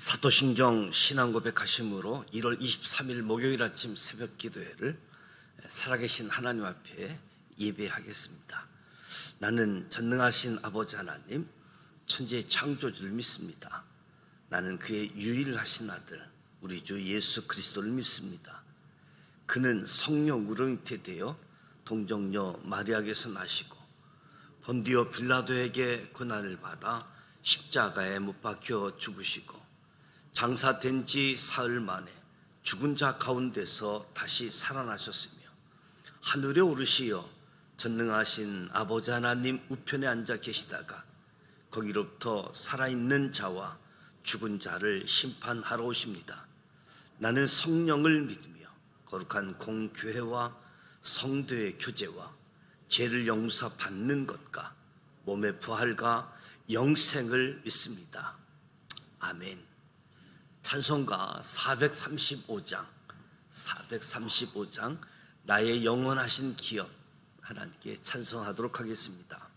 사도신경 신앙고백하심으로 1월 23일 목요일 아침 새벽 기도회를 살아계신 하나님 앞에 예배하겠습니다. 나는 전능하신 아버지 하나님, 천지의 창조주를 믿습니다. 나는 그의 유일하신 아들, 우리 주 예수 그리스도를 믿습니다. 그는 성령 우렁이태 되어 동정녀 마리아에게서 나시고 본디오 빌라도에게 고난을 받아 십자가에 못 박혀 죽으시고 장사된 지 사흘 만에 죽은 자 가운데서 다시 살아나셨으며 하늘에 오르시어 전능하신 아버지 하나님 우편에 앉아 계시다가 거기로부터 살아있는 자와 죽은 자를 심판하러 오십니다. 나는 성령을 믿으며 거룩한 공교회와 성도의 교제와 죄를 용서받는 것과 몸의 부활과 영생을 믿습니다. 아멘. 찬송가 435장 나의 영원하신 기업, 하나님께 찬송하도록 하겠습니다.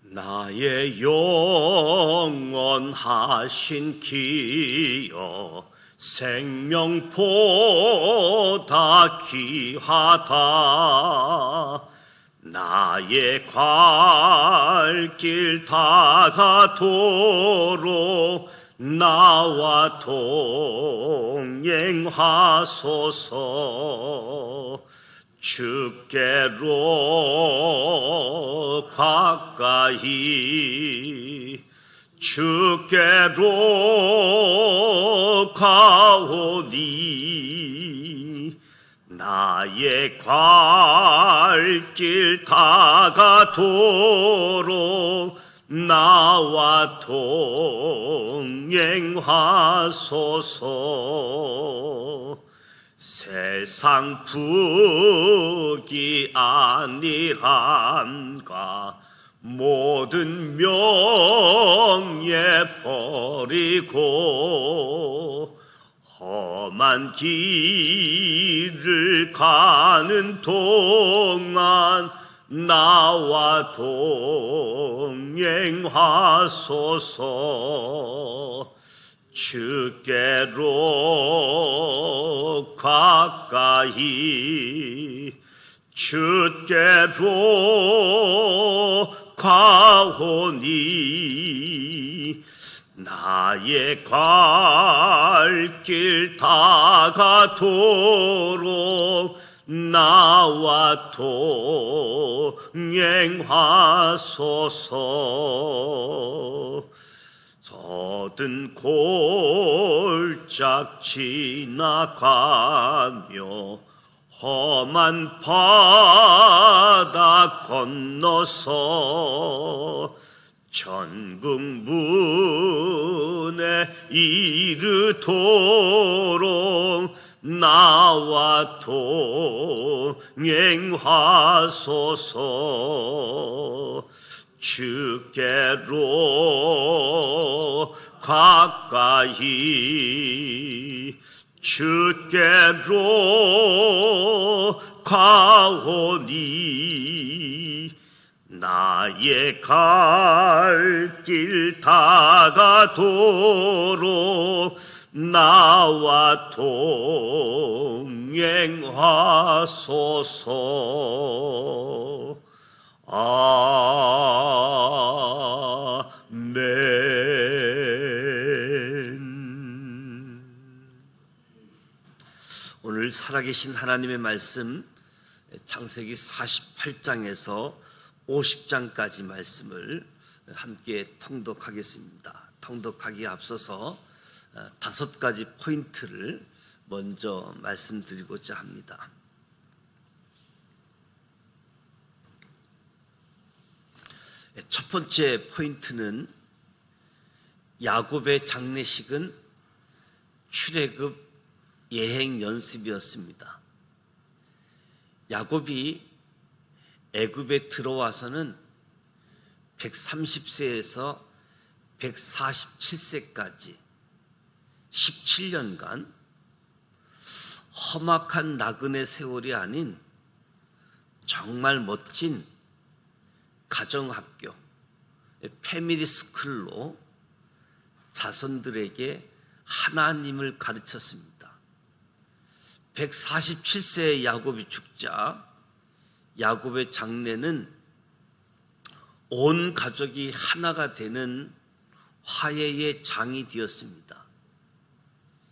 나의 영원하신 기업, 생명보다 귀하다. 나의 갈 길 다가도록 나와 동행하소서. 주께로 가까이 주께로 가오니 나의 갈 길 다가도록 나와 동행하소서. 세상 북이 아니란가 모든 명예 버리고 험한 길을 가는 동안 나와 동행하소서. 주께로 가까이 주께로 가오니 나의 갈 길 다가도록 나와 동행하소서. 서든 골짝 지나가며 험한 바다 건너서 천국 문에 이르도록 나와 동행하소서. 주께로 가까이 주께로 가오니 나의 갈 길 다가도록 나와 동행하소서. 아멘. 오늘 살아계신 하나님의 말씀 창세기 48장에서 50장까지 말씀을 함께 통독하겠습니다. 통독하기에 앞서서 5가지 포인트를 먼저 말씀드리고자 합니다. 첫 번째 포인트는 야곱의 장례식은 출애굽 예행 연습이었습니다. 야곱이 애굽에 들어와서는 130세에서 147세까지 17년간 험악한 나그네 세월이 아닌 정말 멋진 가정학교, 패밀리 스쿨로 자손들에게 하나님을 가르쳤습니다. 147세의 야곱이 죽자 야곱의 장례는 온 가족이 하나가 되는 화해의 장이 되었습니다.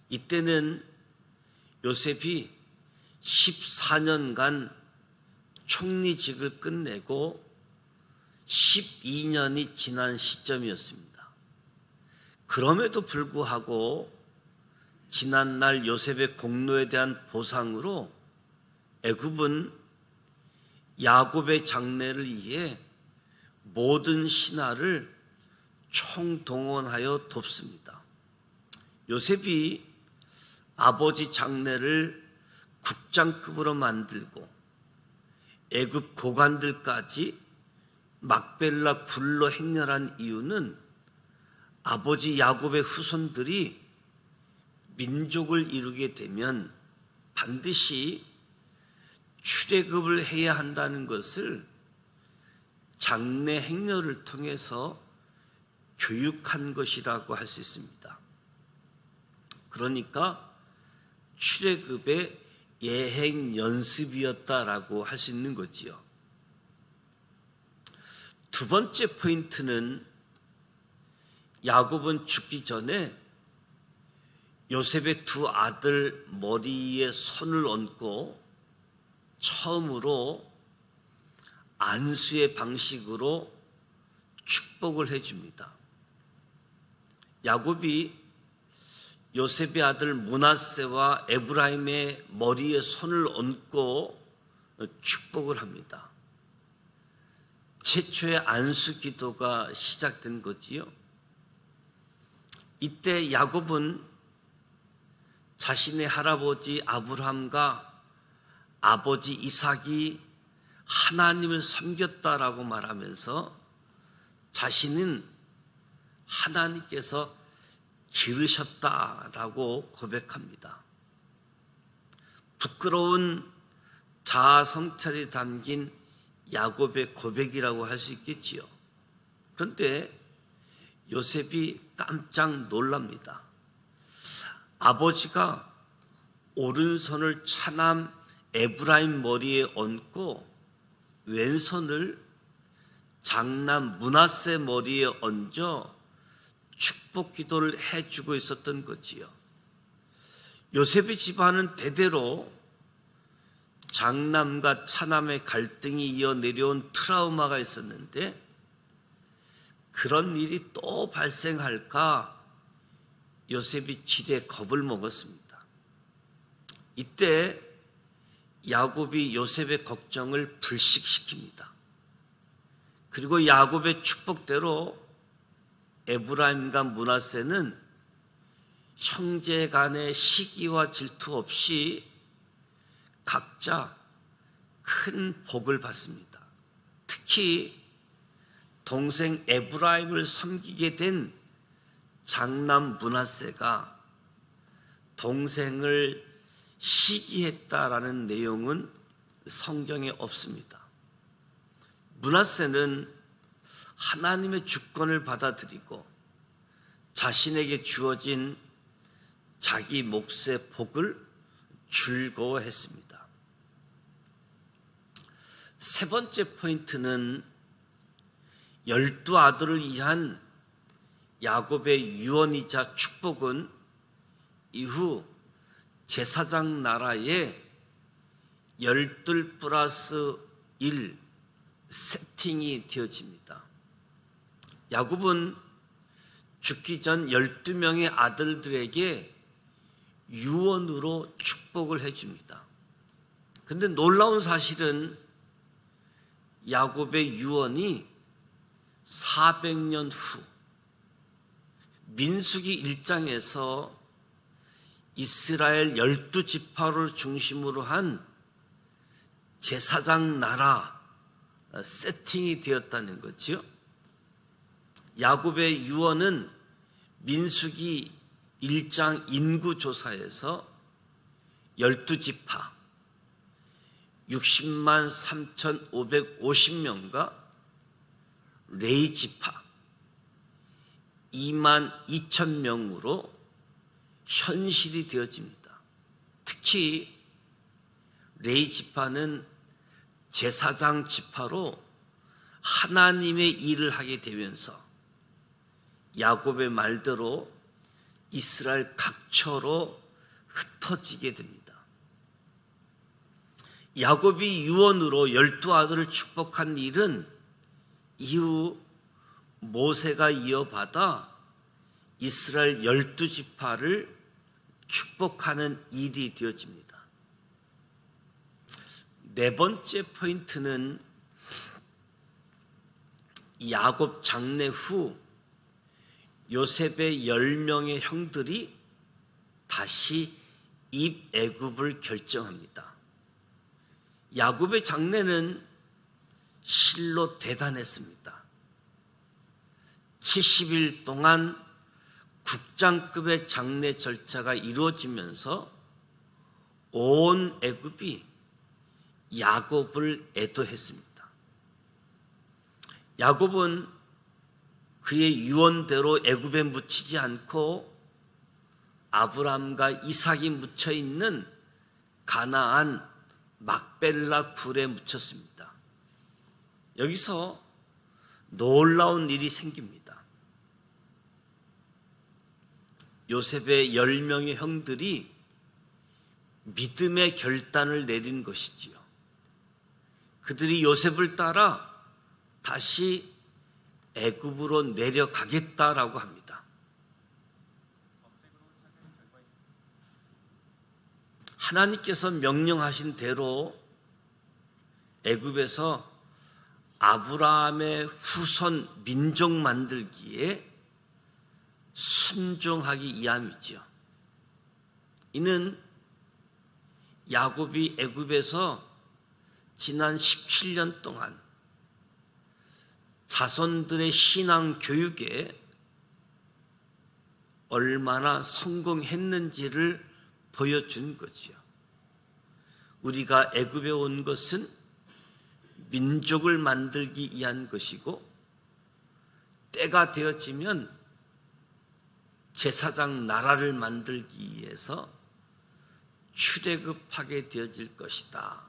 이때는 요셉이 14년간 총리직을 끝내고 12년이 지난 시점이었습니다. 그럼에도 불구하고 지난날 요셉의 공로에 대한 보상으로 애굽은 야곱의 장례를 위해 모든 신하를 총동원하여 돕습니다. 요셉이 아버지 장례를 국장급으로 만들고 애굽 고관들까지 막벨라 굴로 행렬한 이유는 아버지 야곱의 후손들이 민족을 이루게 되면 반드시 출애굽을 해야 한다는 것을 장례 행렬을 통해서 교육한 것이라고 할 수 있습니다. 그러니까 출애굽의 예행 연습이었다라고 할 수 있는 거지요. 두 번째 포인트는 야곱은 죽기 전에 요셉의 두 아들 머리에 손을 얹고 처음으로 안수의 방식으로 축복을 해줍니다. 야곱이 요셉의 아들 므낫세와 에브라임의 머리에 손을 얹고 축복을 합니다. 최초의 안수 기도가 시작된 거지요. 이때 야곱은 자신의 할아버지 아브라함과 아버지 이삭이 하나님을 섬겼다라고 말하면서 자신은 하나님께서 기르셨다라고 고백합니다. 부끄러운 자아 성찰이 담긴 야곱의 고백이라고 할 수 있겠지요. 그런데 요셉이 깜짝 놀랍니다. 아버지가 오른손을 차남 에브라임 머리에 얹고 왼손을 장남 므낫세 머리에 얹어 축복 기도를 해주고 있었던 거지요. 요셉의 집안은 대대로 장남과 차남의 갈등이 이어 내려온 트라우마가 있었는데 그런 일이 또 발생할까 요셉이 지레 겁을 먹었습니다. 이때 야곱이 요셉의 걱정을 불식시킵니다. 그리고 야곱의 축복대로 에브라임과 므낫세는 형제 간의 시기와 질투 없이 각자 큰 복을 받습니다. 특히 동생 에브라임을 섬기게 된 장남 므낫세가 동생을 시기했다라는 내용은 성경에 없습니다. 므낫세는 하나님의 주권을 받아들이고 자신에게 주어진 자기 몫의 복을 즐거워했습니다. 세 번째 포인트는 12 아들을 위한 야곱의 유언이자 축복은 이후 제사장 나라의 12 플러스 1 세팅이 되어집니다. 야곱은 죽기 전 12명의 아들들에게 유언으로 축복을 해줍니다. 그런데 놀라운 사실은 야곱의 유언이 400년 후 민수기 1장에서 이스라엘 12지파를 중심으로 한 제사장 나라 세팅이 되었다는 거죠. 야곱의 유언은 민수기 1장 인구조사에서 12지파 60만 3,550명과 레위 지파 2만 2천 명으로 현실이 되어집니다. 특히 레위 지파는 제사장 지파로 하나님의 일을 하게 되면서 야곱의 말대로 이스라엘 각처로 흩어지게 됩니다. 야곱이 유언으로 12아들을 축복한 일은 이후 모세가 이어받아 이스라엘 12지파를 축복하는 일이 되어집니다. 네 번째 포인트는 야곱 장례 후 요셉의 10명의 형들이 다시 입애굽을 결정합니다. 야곱의 장례는 실로 대단했습니다. 70일 동안 국장급의 장례 절차가 이루어지면서 온 애굽이 야곱을 애도했습니다. 야곱은 그의 유언대로 애굽에 묻히지 않고 아브람과 이삭이 묻혀 있는 가나안 막벨라 굴에 묻혔습니다. 여기서 놀라운 일이 생깁니다. 요셉의 10명의 형들이 믿음의 결단을 내린 것이지요. 그들이 요셉을 따라 다시 애굽으로 내려가겠다라고 합니다. 하나님께서 명령하신 대로 애굽에서 아브라함의 후손 민족 만들기에 순종하기 위함이죠. 이는 야곱이 애굽에서 지난 17년 동안 자손들의 신앙 교육에 얼마나 성공했는지를 보여준 거지요. 우리가 애굽에 온 것은 민족을 만들기 위한 것이고 때가 되어지면 제사장 나라를 만들기 위해서 출애굽하게 되어질 것이다.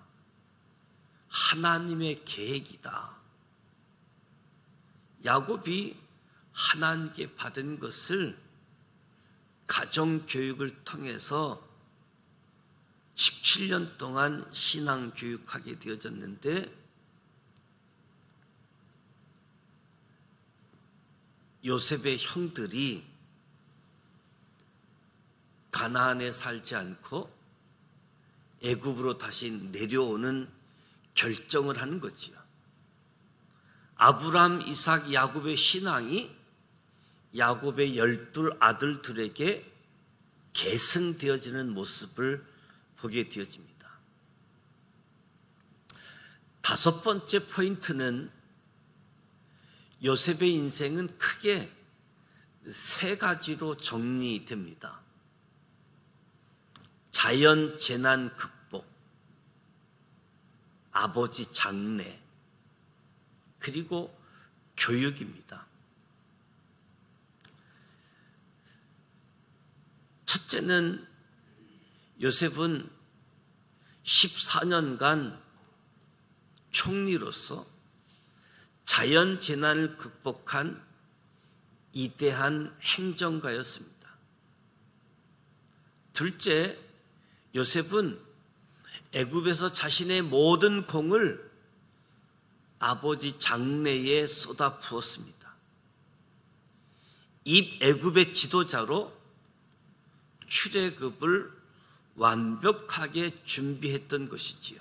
하나님의 계획이다. 야곱이 하나님께 받은 것을 가정교육을 통해서 17년 동안 신앙교육하게 되어졌는데 요셉의 형들이 가나안에 살지 않고 애굽으로 다시 내려오는 결정을 하는 거지요. 아브라함, 이삭, 야곱의 신앙이 야곱의 12아들들에게 계승되어지는 모습을 보게 되어집니다. 다섯 번째 포인트는 요셉의 인생은 크게 세 가지로 정리됩니다. 자연 재난 극복, 아버지 장례, 그리고 교육입니다. 첫째는 요셉은 14년간 총리로서 자연 재난을 극복한 위대한 행정가였습니다. 둘째, 요셉은 애굽에서 자신의 모든 공을 아버지 장래에 쏟아 부었습니다. 입애굽의 지도자로 출애굽을 완벽하게 준비했던 것이지요.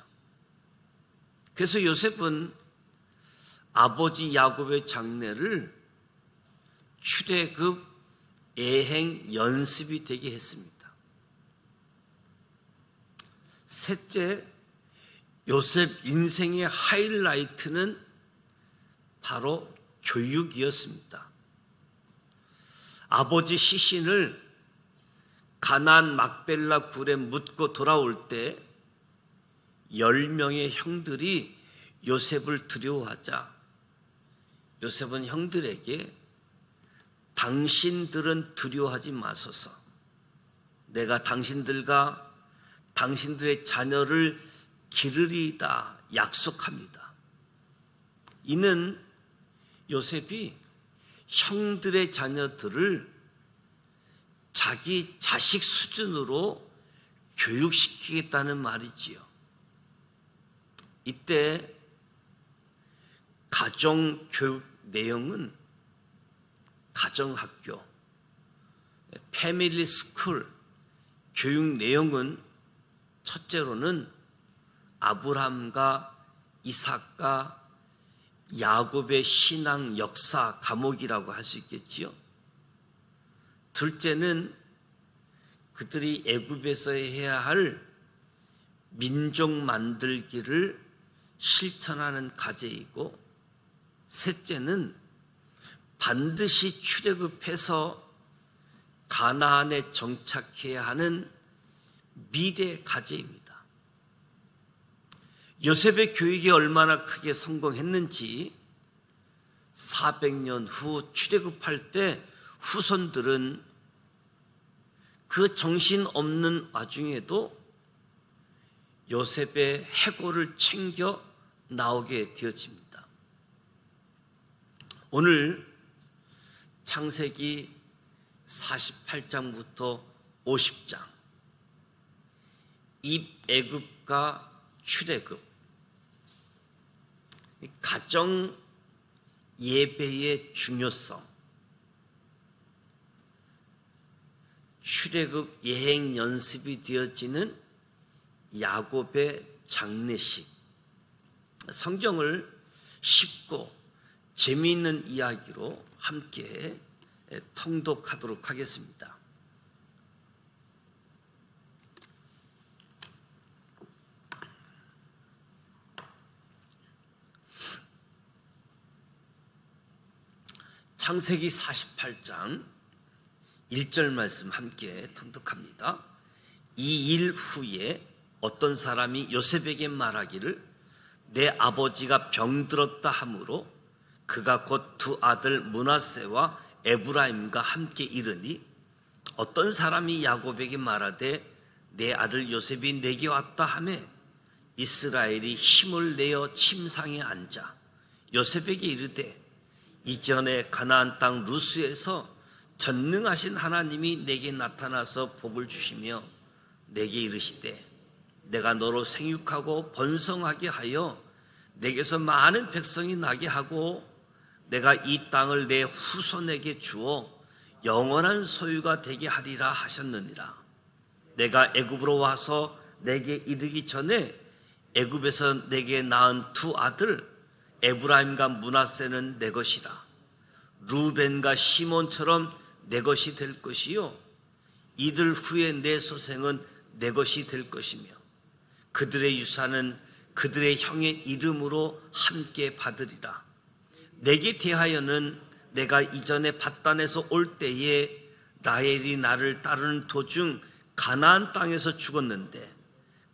그래서 요셉은 아버지 야곱의 장래를 출애굽 예행 연습이 되게 했습니다. 셋째, 요셉 인생의 하이라이트는 바로 교육이었습니다. 아버지 시신을 가나안 막벨라 굴에 묻고 돌아올 때 10명의 형들이 요셉을 두려워하자 요셉은 형들에게 당신들은 두려워하지 마소서. 내가 당신들과 당신들의 자녀를 기르리이다 약속합니다. 이는 요셉이 형들의 자녀들을 자기 자식 수준으로 교육시키겠다는 말이지요. 이때 가정교육 내용은 가정학교, 패밀리 스쿨 교육 내용은 첫째로는 아브라함과 이삭과 야곱의 신앙 역사 과목이라고 할 수 있겠지요. 둘째는 그들이 애굽에서 해야 할 민족 만들기를 실천하는 과제이고, 셋째는 반드시 출애굽해서 가나안에 정착해야 하는 미래 과제입니다. 요셉의 교육이 얼마나 크게 성공했는지 400년 후 출애굽할 때 후손들은 그 정신없는 와중에도 요셉의 해골을 챙겨 나오게 되어집니다. 오늘 창세기 48장부터 50장 입애굽과 출애굽, 가정 예배의 중요성, 출애굽 예행 연습이 되어지는 야곱의 장례식, 성경을 쉽고 재미있는 이야기로 함께 통독하도록 하겠습니다. 창세기 48장 1절 말씀 함께 통독합니다. 이 일 후에 어떤 사람이 요셉에게 말하기를 내 아버지가 병들었다 하므로 그가 곧 두 아들 므낫세와 에브라임과 함께 이르니 어떤 사람이 야곱에게 말하되 내 아들 요셉이 내게 왔다 하매 이스라엘이 힘을 내어 침상에 앉아 요셉에게 이르되 이전에 가나안 땅 루스에서 전능하신 하나님이 내게 나타나서 복을 주시며 내게 이르시되 내가 너로 생육하고 번성하게 하여 내게서 많은 백성이 나게 하고 내가 이 땅을 내 후손에게 주어 영원한 소유가 되게 하리라 하셨느니라. 내가 애굽으로 와서 내게 이르기 전에 애굽에서 내게 낳은 두 아들 에브라임과 므낫세는 내 것이라. 루벤과 시몬처럼 내 것이 될 것이요 이들 후에 내 소생은 내 것이 될 것이며 그들의 유산은 그들의 형의 이름으로 함께 받으리라. 내게 대하여는 내가 이전에 밧단에서 올 때에 라헬이 나를 따르는 도중 가나안 땅에서 죽었는데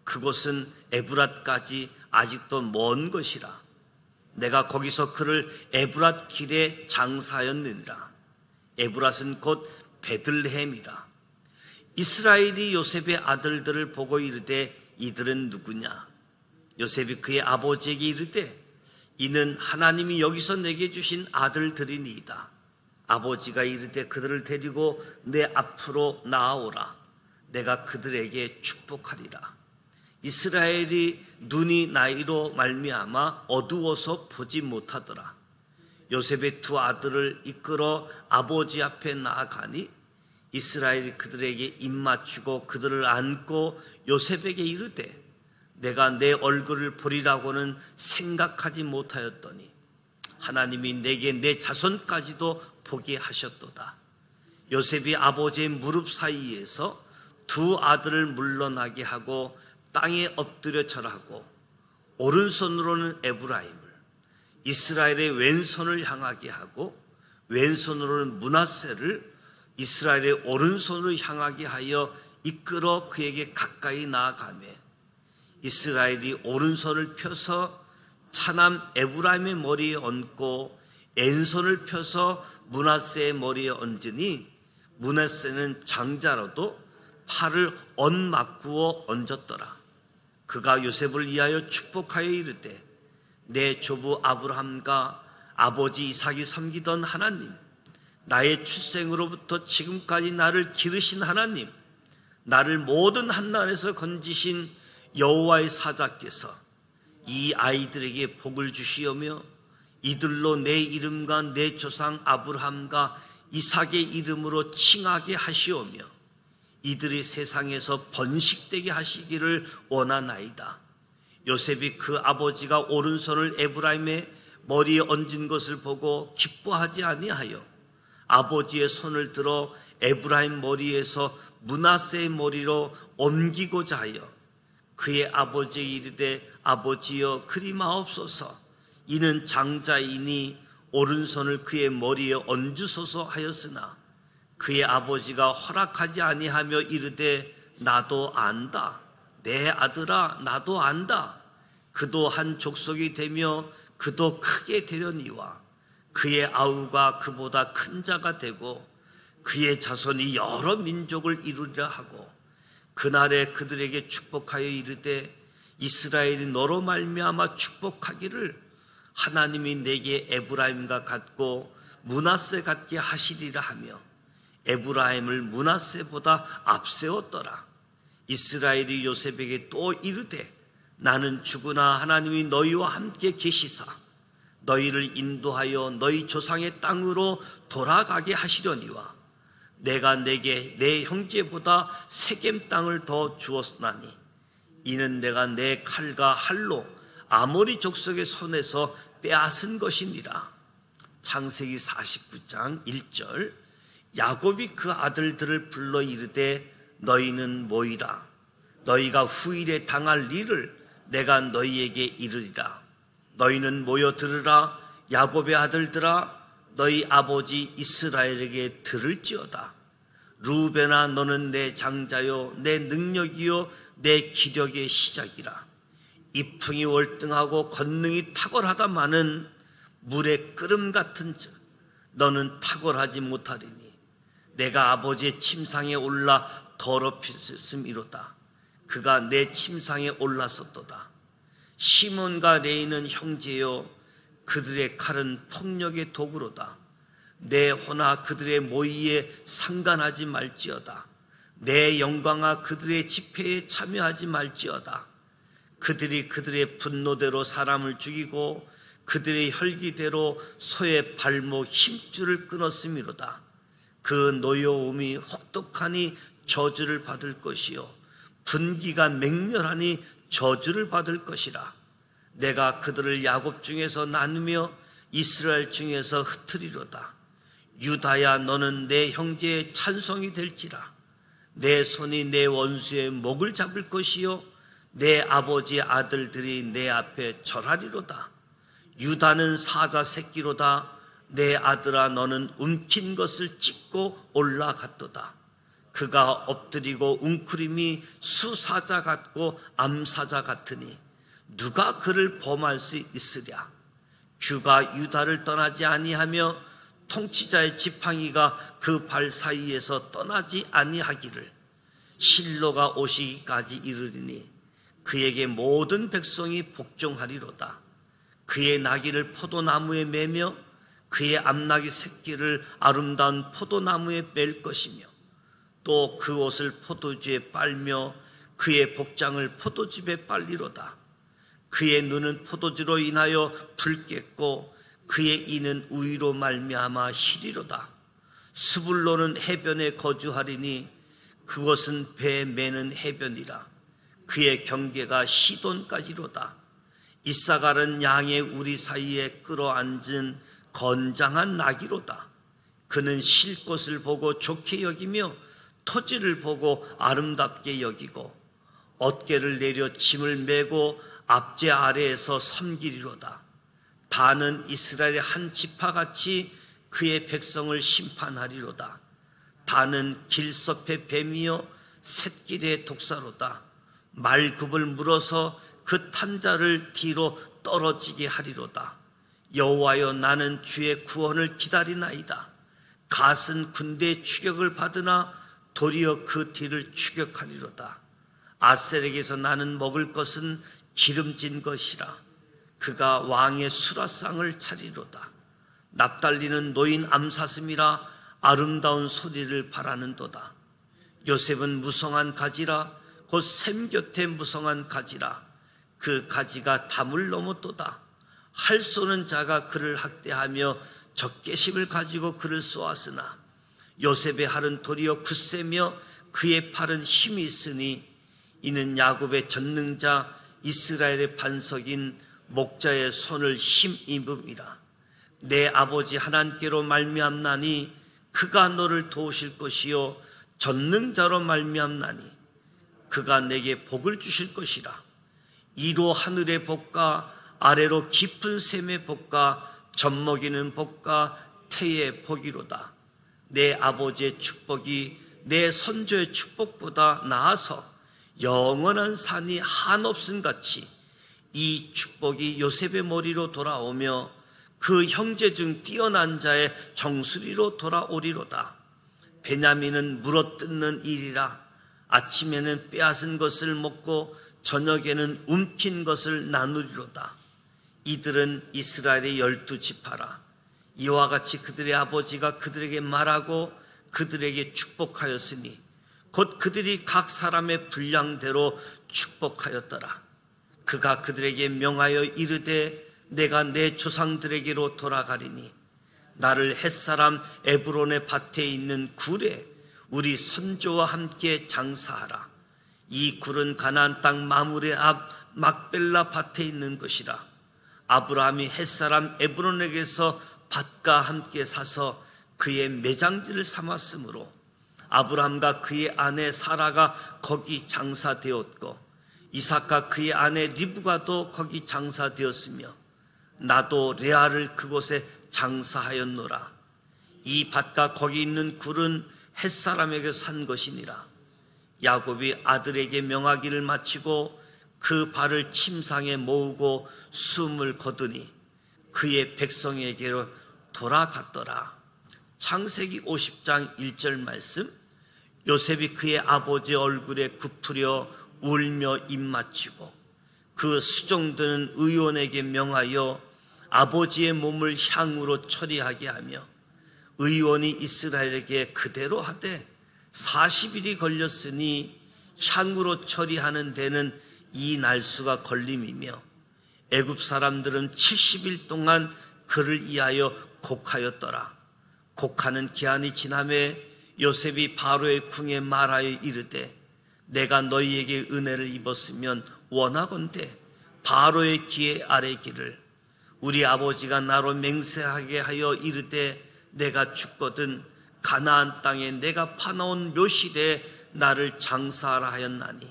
그곳은 에브랏까지 아직도 먼 것이라. 내가 거기서 그를 에브랏 길에 장사하였느니라. 에브랏은 곧 베들레헴이라. 이스라엘이 요셉의 아들들을 보고 이르되 이들은 누구냐? 요셉이 그의 아버지에게 이르되 이는 하나님이 여기서 내게 주신 아들들이니이다. 아버지가 이르되 그들을 데리고 내 앞으로 나아오라. 내가 그들에게 축복하리라. 이스라엘이 눈이 나이로 말미암아 어두워서 보지 못하더라. 요셉의 두 아들을 이끌어 아버지 앞에 나아가니 이스라엘이 그들에게 입맞추고 그들을 안고 요셉에게 이르되 내가 내 얼굴을 보리라고는 생각하지 못하였더니 하나님이 내게 내 자손까지도 보게 하셨도다. 요셉이 아버지의 무릎 사이에서 두 아들을 물러나게 하고 땅에 엎드려 절하고 오른손으로는 에브라임을 이스라엘의 왼손을 향하게 하고 왼손으로는 므낫세를 이스라엘의 오른손으로 향하게 하여 이끌어 그에게 가까이 나아가며 이스라엘이 오른손을 펴서 차남 에브라임의 머리에 얹고 왼손을 펴서 므낫세의 머리에 얹으니 므낫세는 장자로도 팔을 얹막구어 얹었더라. 그가 요셉을 위하여 축복하여 이르되 내 조부 아브라함과 아버지 이삭이 섬기던 하나님, 나의 출생으로부터 지금까지 나를 기르신 하나님, 나를 모든 한난에서 건지신 여호와의 사자께서 이 아이들에게 복을 주시오며 이들로 내 이름과 내 조상 아브라함과 이삭의 이름으로 칭하게 하시오며 이들이 세상에서 번식되게 하시기를 원하나이다. 요셉이 그 아버지가 오른손을 에브라임의 머리에 얹은 것을 보고 기뻐하지 아니하여 아버지의 손을 들어 에브라임 머리에서 므낫세의 머리로 옮기고자 하여 그의 아버지에게 이르되 아버지여 그리 마옵소서. 이는 장자이니 오른손을 그의 머리에 얹으소서 하였으나 그의 아버지가 허락하지 아니하며 이르되 나도 안다. 내 아들아 나도 안다. 그도 한 족속이 되며 그도 크게 되려니와 그의 아우가 그보다 큰 자가 되고 그의 자손이 여러 민족을 이루리라 하고 그날에 그들에게 축복하여 이르되 이스라엘이 너로 말미암아 축복하기를 하나님이 내게 에브라임과 같고 므낫세 같게 하시리라 하며 에브라임을 므낫세보다 앞세웠더라. 이스라엘이 요셉에게 또 이르되 나는 죽으나 하나님이 너희와 함께 계시사 너희를 인도하여 너희 조상의 땅으로 돌아가게 하시려니와 내가 내게 내 형제보다 세겜 땅을 더 주었나니 이는 내가 내 칼과 할로 아모리 족속의 손에서 빼앗은 것이니라. 창세기 49장 1절. 야곱이 그 아들들을 불러 이르되 너희는 모이라. 너희가 후일에 당할 일을 내가 너희에게 이르리라. 너희는 모여 들으라. 야곱의 아들들아 너희 아버지 이스라엘에게 들을지어다. 루벤아 너는 내 장자요 내 능력이요 내 기력의 시작이라. 이풍이 월등하고 권능이 탁월하다마는 물의 끓음 같은 자 너는 탁월하지 못하리니 내가 아버지의 침상에 올라 더럽혔음이로다. 그가 내 침상에 올랐었도다. 시몬과 레이는 형제요 그들의 칼은 폭력의 도구로다. 내 호나 그들의 모의에 상관하지 말지어다. 내 영광아 그들의 집회에 참여하지 말지어다. 그들이 그들의 분노대로 사람을 죽이고 그들의 혈기대로 소의 발목 힘줄을 끊었음이로다. 그 노여움이 혹독하니 저주를 받을 것이요 분기가 맹렬하니 저주를 받을 것이라. 내가 그들을 야곱 중에서 나누며 이스라엘 중에서 흩으리로다. 유다야 너는 내 형제의 찬송이 될지라. 내 손이 내 원수의 목을 잡을 것이요 내 아버지의 아들들이 내 앞에 절하리로다. 유다는 사자 새끼로다. 내 아들아 너는 움킨 것을 찢고 올라갔도다. 그가 엎드리고 웅크림이 수사자 같고 암사자 같으니 누가 그를 범할 수 있으랴. 규가 유다를 떠나지 아니하며 통치자의 지팡이가 그 발 사이에서 떠나지 아니하기를 실로가 오시기까지 이르리니 그에게 모든 백성이 복종하리로다. 그의 나귀를 포도나무에 매며 그의 암나귀 새끼를 아름다운 포도나무에 맬 것이며 또 그 옷을 포도주에 빨며 그의 복장을 포도즙에 빨리로다. 그의 눈은 포도주로 인하여 붉겠고 그의 이는 우유로 말미암아 희리로다. 스불론은 해변에 거주하리니 그것은 배 매는 해변이라. 그의 경계가 시돈까지로다. 이사갈은 양의 우리 사이에 끌어앉은 건장한 나귀로다. 그는 쉴 곳을 보고 좋게 여기며 토지를 보고 아름답게 여기고 어깨를 내려 짐을 메고 앞제 아래에서 섬기리로다. 다는 이스라엘의 한 지파같이 그의 백성을 심판하리로다. 다는 길섭의 뱀이요 샛길의 독사로다. 말굽을 물어서 그 탄자를 뒤로 떨어지게 하리로다. 여호와여, 나는 주의 구원을 기다리나이다. 갓은 군대의 추격을 받으나 도리어 그 뒤를 추격하리로다. 아셀에게서 나는 먹을 것은 기름진 것이라. 그가 왕의 수라상을 차리로다. 납달리는 노인 암사슴이라 아름다운 소리를 바라는도다. 요셉은 무성한 가지라, 곧 샘 곁에 무성한 가지라. 그 가지가 담을 넘었도다. 활 쏘는 자가 그를 학대하며 적개심을 가지고 그를 쏘았으나 요셉의 활은 도리어 굳세며 그의 팔은 힘이 있으니 이는 야곱의 전능자 이스라엘의 반석인 목자의 손을 힘입음이라. 내 아버지 하나님께로 말미암나니 그가 너를 도우실 것이요 전능자로 말미암나니 그가 내게 복을 주실 것이라. 이로 하늘의 복과 아래로 깊은 샘의 복과 젖먹이는 복과 태의 복이로다. 내 아버지의 축복이 내 선조의 축복보다 나아서 영원한 산이 한없음 같이 이 축복이 요셉의 머리로 돌아오며 그 형제 중 뛰어난 자의 정수리로 돌아오리로다. 베냐민은 물어뜯는 일이라. 아침에는 빼앗은 것을 먹고 저녁에는 움킨 것을 나누리로다. 이들은 이스라엘의 12지파라. 이와 같이 그들의 아버지가 그들에게 말하고 그들에게 축복하였으니 곧 그들이 각 사람의 분량대로 축복하였더라. 그가 그들에게 명하여 이르되 내가 내 조상들에게로 돌아가리니 나를 햇사람 에브론의 밭에 있는 굴에 우리 선조와 함께 장사하라. 이 굴은 가나안 땅 마므레 앞 막벨라 밭에 있는 것이라. 아브라함이 햇사람 에브론에게서 밭과 함께 사서 그의 매장지를 삼았으므로 아브라함과 그의 아내 사라가 거기 장사되었고 이삭과 그의 아내 리브가도 거기 장사되었으며 나도 레아를 그곳에 장사하였노라. 이 밭과 거기 있는 굴은 햇사람에게 산 것이니라. 야곱이 아들에게 명하기를 마치고 그 발을 침상에 모으고 숨을 거두니 그의 백성에게로 돌아갔더라. 창세기 50장 1절 말씀. 요셉이 그의 아버지 얼굴에 굽으려 울며 입맞추고 그 수종드는 의원에게 명하여 아버지의 몸을 향으로 처리하게 하며 의원이 이스라엘에게 그대로 하되 40일이 걸렸으니 향으로 처리하는 데는 이 날수가 걸림이며 애굽 사람들은 70일 동안 그를 위하여 곡하였더라. 곡하는 기한이 지남에 요셉이 바로의 궁에 말하여 이르되 내가 너희에게 은혜를 입었으면 원하건대 바로의 귀에 아뢰기를 우리 아버지가 나로 맹세하게 하여 이르되 내가 죽거든 가나안 땅에 내가 파놓은 묘실에 나를 장사하라 하였나니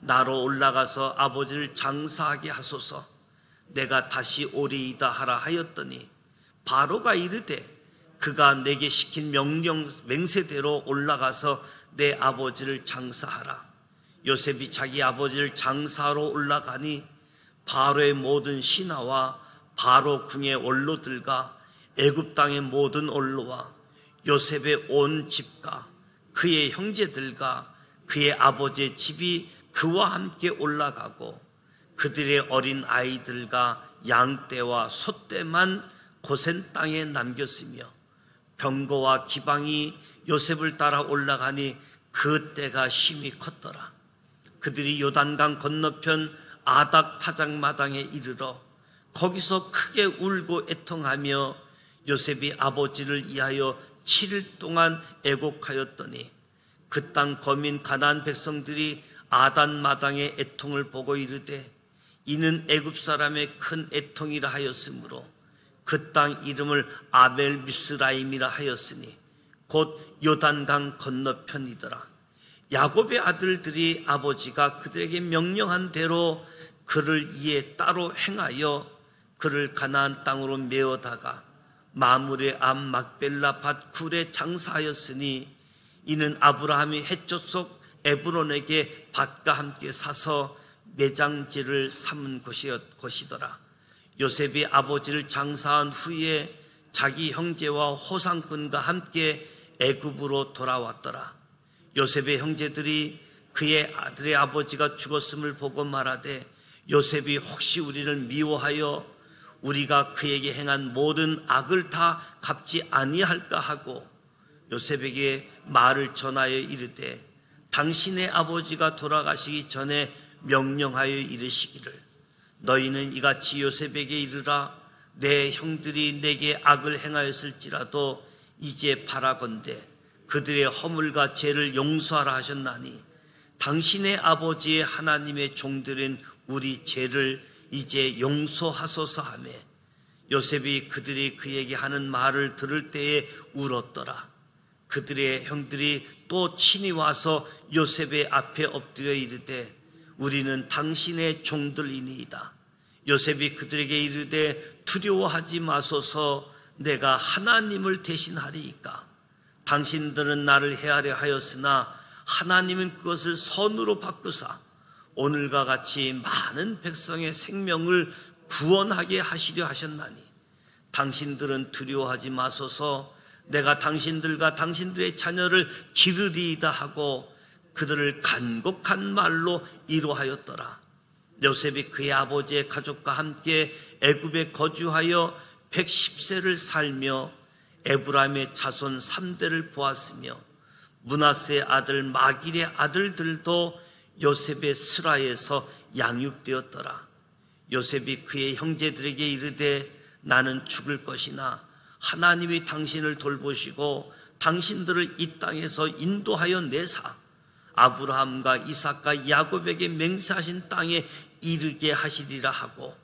나로 올라가서 아버지를 장사하게 하소서. 내가 다시 오리이다 하라 하였더니 바로가 이르되 그가 내게 시킨 명령 맹세대로 올라가서 내 아버지를 장사하라. 요셉이 자기 아버지를 장사하러 올라가니 바로의 모든 신하와 바로 궁의 원로들과 애굽 땅의 모든 원로와 요셉의 온 집과 그의 형제들과 그의 아버지의 집이 그와 함께 올라가고 그들의 어린 아이들과 양떼와 소떼만 고센 땅에 남겼으며 병거와 기방이 요셉을 따라 올라가니 그 때가 심히 컸더라. 그들이 요단강 건너편 아닥 타작마당에 이르러 거기서 크게 울고 애통하며 요셉이 아버지를 위하여 7일 동안 애곡하였더니 그 땅 거민 가나안 백성들이 아단 마당의 애통을 보고 이르되 이는 애굽 사람의 큰 애통이라 하였으므로 그 땅 이름을 아벨 미스라임이라 하였으니 곧 요단강 건너편이더라. 야곱의 아들들이 아버지가 그들에게 명령한 대로 그를 이에 따로 행하여 그를 가나안 땅으로 메어다가 마므레 앞 막벨라 밭 굴에 장사하였으니 이는 아브라함이 헷족 속 에브론에게 밭과 함께 사서 매장지를 삼은 곳이더라. 요셉이 아버지를 장사한 후에 자기 형제와 호상꾼과 함께 애굽으로 돌아왔더라. 요셉의 형제들이 그의 아들의 아버지가 죽었음을 보고 말하되, 요셉이 혹시 우리를 미워하여 우리가 그에게 행한 모든 악을 다 갚지 아니할까 하고 요셉에게 말을 전하여 이르되, 당신의 아버지가 돌아가시기 전에 명령하여 이르시기를, 너희는 이같이 요셉에게 이르라. 내 형들이 내게 악을 행하였을지라도 이제 바라건대 그들의 허물과 죄를 용서하라 하셨나니, 당신의 아버지의 하나님의 종들인 우리 죄를 이제 용서하소서 하며, 요셉이 그들이 그에게 하는 말을 들을 때에 울었더라. 그들의 형들이 또 친히 와서 요셉의 앞에 엎드려 이르되, 우리는 당신의 종들이니이다. 요셉이 그들에게 이르되, 두려워하지 마소서. 내가 하나님을 대신하리이까. 당신들은 나를 해하려 하였으나 하나님은 그것을 선으로 바꾸사 오늘과 같이 많은 백성의 생명을 구원하게 하시려 하셨나니, 당신들은 두려워하지 마소서. 내가 당신들과 당신들의 자녀를 기르리이다 하고 그들을 간곡한 말로 이루하였더라. 요셉이 그의 아버지의 가족과 함께 애굽에 거주하여 110세를 살며 에브라임의 자손 3대를 보았으며, 므낫세의 아들 마길의 아들들도 요셉의 스라에서 양육되었더라. 요셉이 그의 형제들에게 이르되, 나는 죽을 것이나 하나님이 당신을 돌보시고 당신들을 이 땅에서 인도하여 내사 아브라함과 이삭과 야곱에게 맹세하신 땅에 이르게 하시리라 하고,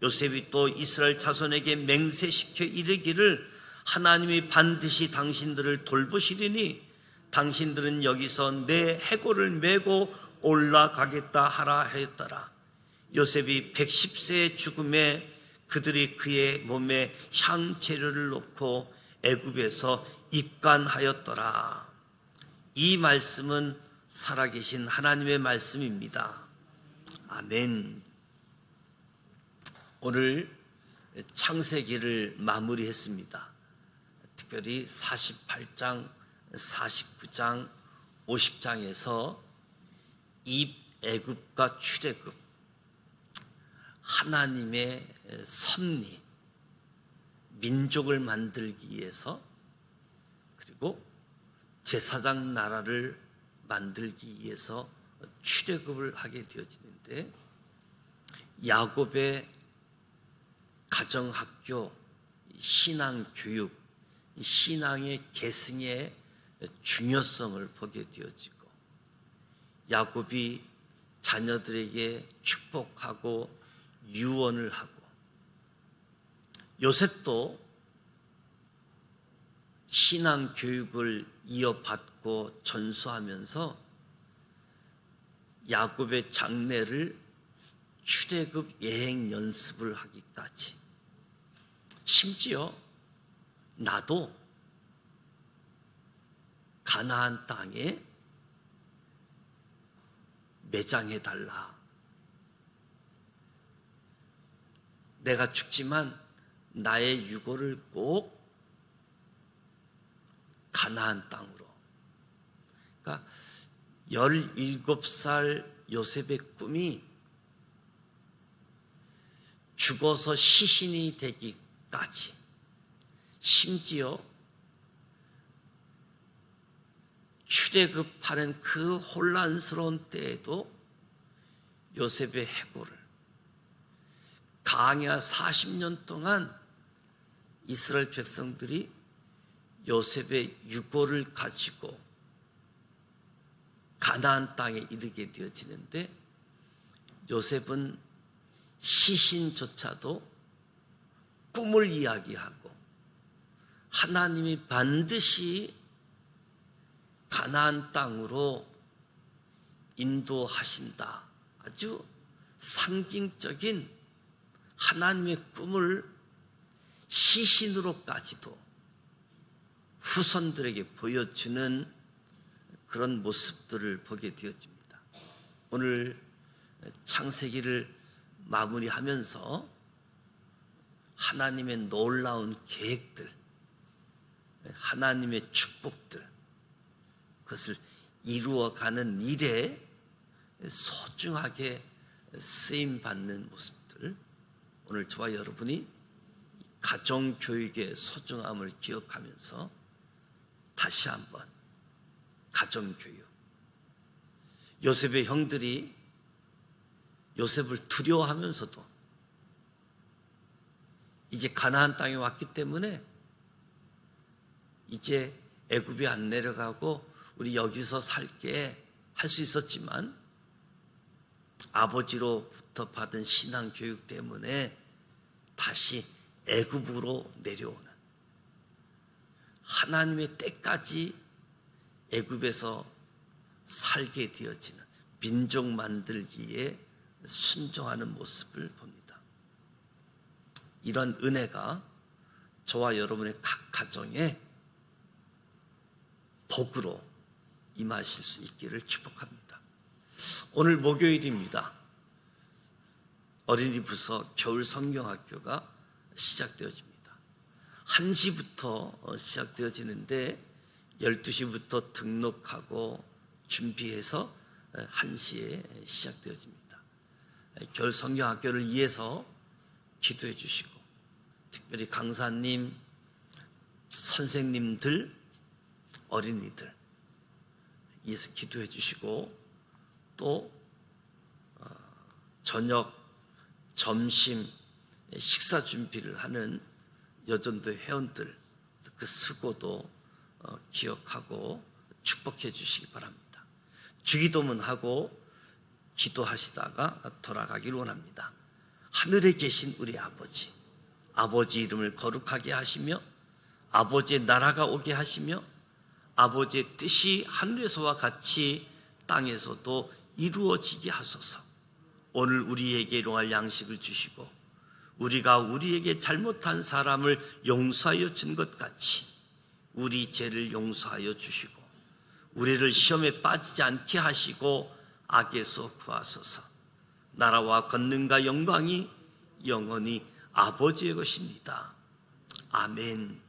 요셉이 또 이스라엘 자손에게 맹세시켜 이르기를, 하나님이 반드시 당신들을 돌보시리니 당신들은 여기서 내 해골을 메고 올라가겠다 하라 하였더라. 요셉이 110세의 죽음에 그들이 그의 몸에 향재료를 놓고 애굽에서 입관하였더라. 이 말씀은 살아계신 하나님의 말씀입니다. 아멘. 오늘 창세기를 마무리했습니다. 특별히 48장, 49장, 50장에서 입애굽과 출애굽, 하나님의 섭리, 민족을 만들기 위해서, 그리고 제사장 나라를 만들기 위해서 출애굽을 하게 되어지는데, 야곱의 가정학교, 신앙교육, 신앙의 계승의 중요성을 보게 되어지고, 야곱이 자녀들에게 축복하고 유언을 하고, 요셉도 신앙교육을 이어받고 전수하면서 야곱의 장래를 출애굽 여행 연습을 하기까지, 심지어 나도 가나안 땅에 매장해달라. 내가 죽지만 나의 유고를 꼭 가나안 땅으로. 그러니까 17살 요셉의 꿈이 죽어서 시신이 되기까지, 심지어 출애굽하는 그 혼란스러운 때에도 요셉의 해골을, 광야 40년 동안 이스라엘 백성들이 요셉의 유고를 가지고 가나안 땅에 이르게 되어지는데, 요셉은 시신조차도 꿈을 이야기하고 하나님이 반드시 가나안 땅으로 인도하신다, 아주 상징적인 하나님의 꿈을 시신으로까지도 후손들에게 보여주는 그런 모습들을 보게 되어집니다. 오늘 창세기를 마무리하면서 하나님의 놀라운 계획들, 하나님의 축복들, 그것을 이루어가는 일에 소중하게 쓰임받는 모습들, 오늘 저와 여러분이 가정교육의 소중함을 기억하면서 다시 한번 가정교육, 요셉의 형들이 요셉을 두려워하면서도 이제 가나안 땅에 왔기 때문에 이제 애굽에 안 내려가고 우리 여기서 살게 할 수 있었지만 아버지로부터 받은 신앙 교육 때문에 다시 애굽으로 내려오는, 하나님의 때까지 애굽에서 살게 되어지는 민족 만들기에 순종하는 모습을 봅니다. 이런 은혜가 저와 여러분의 각 가정에 복으로 임하실 수 있기를 축복합니다. 오늘 목요일입니다. 어린이 부서 겨울 성경학교가 시작되어집니다. 1시부터 시작되어지는데 12시부터 등록하고 준비해서 1시에 시작되어집니다. 겨울 성경학교를 위해서 기도해 주시고, 특별히 강사님, 선생님들, 어린이들 위해서 기도해 주시고, 또 저녁, 점심, 식사 준비를 하는 여전도 회원들 그 수고도 기억하고 축복해 주시기 바랍니다. 주기도문 하고 기도하시다가 돌아가길 원합니다. 하늘에 계신 우리 아버지, 아버지 이름을 거룩하게 하시며 아버지의 나라가 오게 하시며 아버지의 뜻이 하늘에서와 같이 땅에서도 이루어지게 하소서. 오늘 우리에게 일용할 양식을 주시고 우리가 우리에게 잘못한 사람을 용서하여 준 것 같이 우리 죄를 용서하여 주시고 우리를 시험에 빠지지 않게 하시고 악에서 구하소서. 나라와 권능과 영광이 영원히 아버지의 것입니다. 아멘.